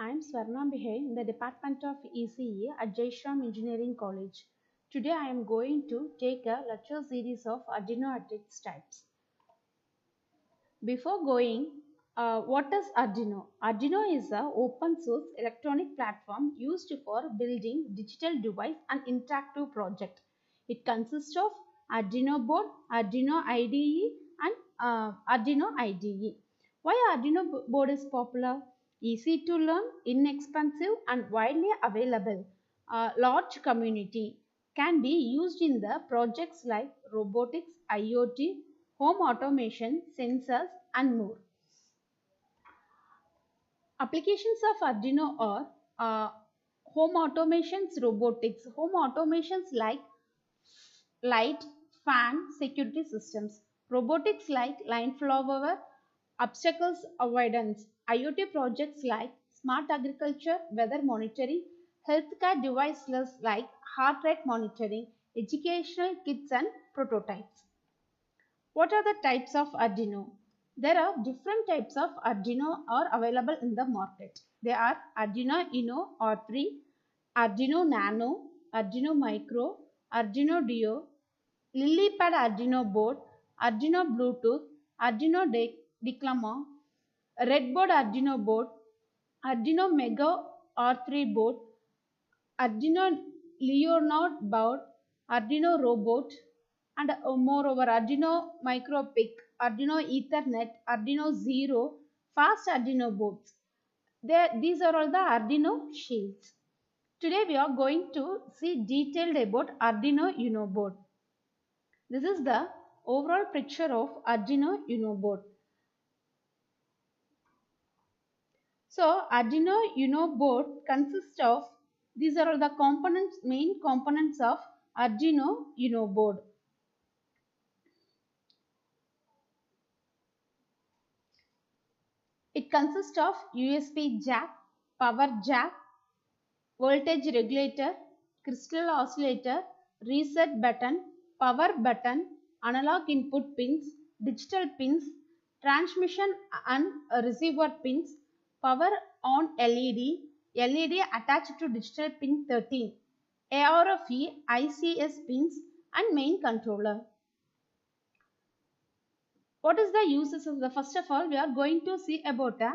I am Swarna Bihai in the Department of ECE at Shriram Engineering College. Today I am going to take a lecture series of Ardino at its types. Before going, what is Ardino? Ardino is an open source electronic platform used for building digital device and interactive project. It consists of Ardino board, Ardino IDE and Ardino IDE. Why Ardino board is popular? Easy to learn, inexpensive and widely available. Large community can be used in the projects like robotics, IoT, home automation, sensors and more. Applications of Ardino are home automations, robotics, home automations like light, fan, security systems, robotics like line flower, obstacles avoidance, IoT projects like smart agriculture, weather monitoring, healthcare devices like heart rate monitoring, educational kits and prototypes. What are the types of Ardino? There are different types of Ardino are available in the market. They are Ardino Uno R3, Ardino Nano, Ardino Micro, Ardino Dio, LilyPad Ardino board, Ardino Bluetooth, Ardino Declama, Redboard Ardino board, Ardino Mega R3 board, Ardino Leonard board, Ardino robot, and moreover Ardino MicroPIC, Ardino Ethernet, Ardino Zero, fast Ardino boards. These are all the Ardino shields. Today we are going to see detailed about Ardino Uno board. This is the overall picture of Ardino Uno board. So Ardino Uno board consists of these are all the components, main components of Ardino Uno board. It consists of USB jack, power jack, voltage regulator, crystal oscillator, reset button, power button, analog input pins, digital pins, transmission and receiver pins, power on LED, LED attached to digital pin 13, ARFE, ICS pins and main controller. What is the uses of the first of all we are going to see about a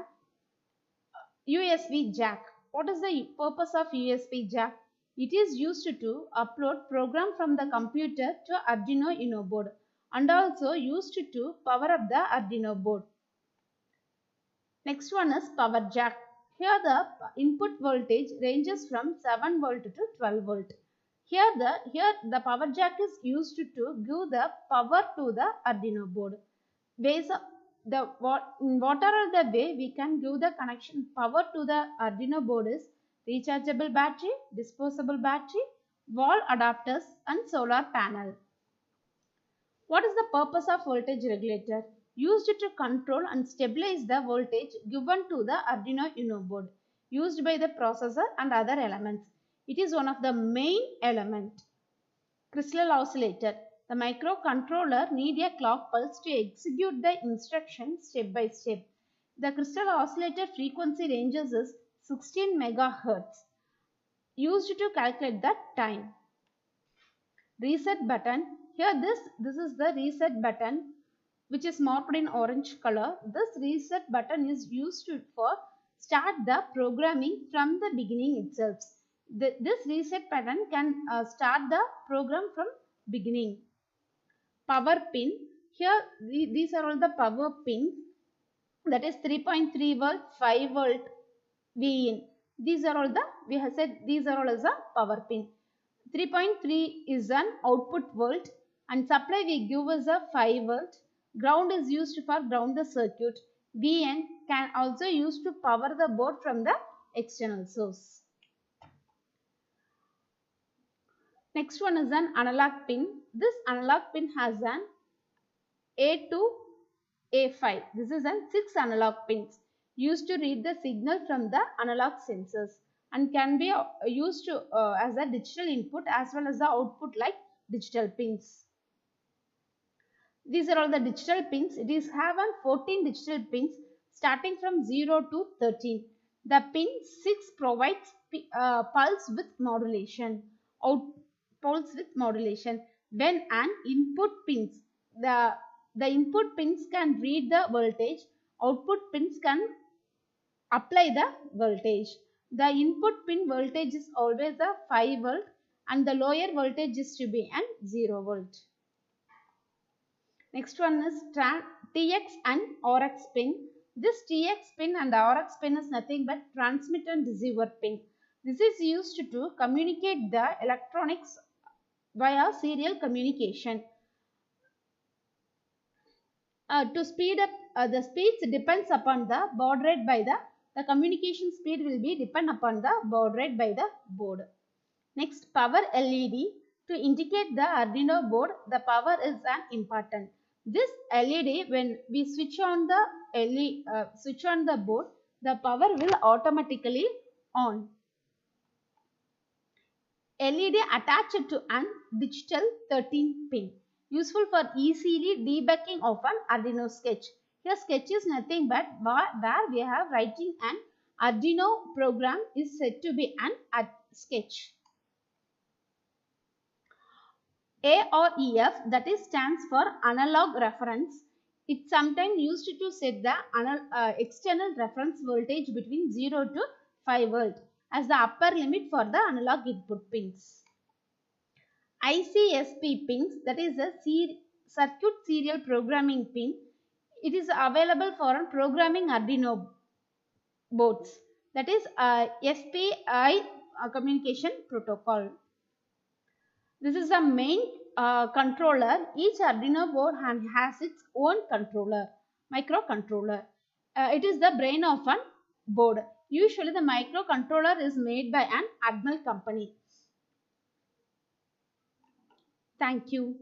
USB jack. What is the purpose of USB jack? It is used to upload program from the computer to Ardino Uno board and also used to power up the Ardino board. Next one is power jack. Here the input voltage ranges from 7 volt to 12 volt. Here the power jack is used to give the power to the Ardino board. Ways what are the way we can give the connection power to the Ardino board is rechargeable battery, disposable battery, wall adapters and solar panel. What is the purpose of voltage regulator? Used to control and stabilize the voltage given to the Ardino Uno board, used by the processor and other elements. It is one of the main element. Crystal oscillator. The microcontroller need a clock pulse to execute the instructions step by step. The crystal oscillator frequency ranges is 16 MHz, used to calculate the time. Reset button. Here this is the reset button which is marked in orange color. This reset button is used for start the programming from the beginning itself. This reset button can start the program from beginning. Power pin. Here these are all the power pins, that is 3.3 volt, 5 volt, VIN. These are all the, we have said these are all as a power pin. 3.3 is an output volt and supply we give as a 5 volt. Ground is used for ground the circuit. VN can also use to power the board from the external source. Next one is an analog pin. This analog pin has an A to A5. This is an 6 analog pins used to read the signal from the analog sensors and can be used to, as a digital input as well as the output like digital pins. These are all the digital pins. It is have 14 digital pins starting from 0 to 13. The pin 6 provides pulse width modulation. Out pulse width modulation. When an input pins, the input pins can read the voltage. Output pins can apply the voltage. The input pin voltage is always a 5 volt and the lower voltage is to be an 0 volt. Next one is TX and RX pin. This TX pin and RX pin is nothing but transmit and receiver pin. This is used to communicate the electronics via serial communication. To speed up the speeds depends upon the baud rate by the communication speed will be depend upon the baud rate by the board. Next, power LED. To indicate the Ardino board, the power is an important. This LED, when we switch on the switch on the board, the power will automatically on. LED attached to an digital 13 pin. Useful for easily debugging of an Ardino sketch. Here sketch is nothing but where we have writing an Ardino program is said to be an sketch. AREF, that is stands for analog reference. It's sometimes used to set the external reference voltage between 0 to 5 volt as the upper limit for the analog input pins. ICSP pins, that is a circuit serial programming pin. It is available for programming Ardino boards. That is SPI communication protocol. This is a main controller. Each Ardino board has its own controller, microcontroller. It is the brain of a board. Usually the microcontroller is made by an Admiral company. Thank you.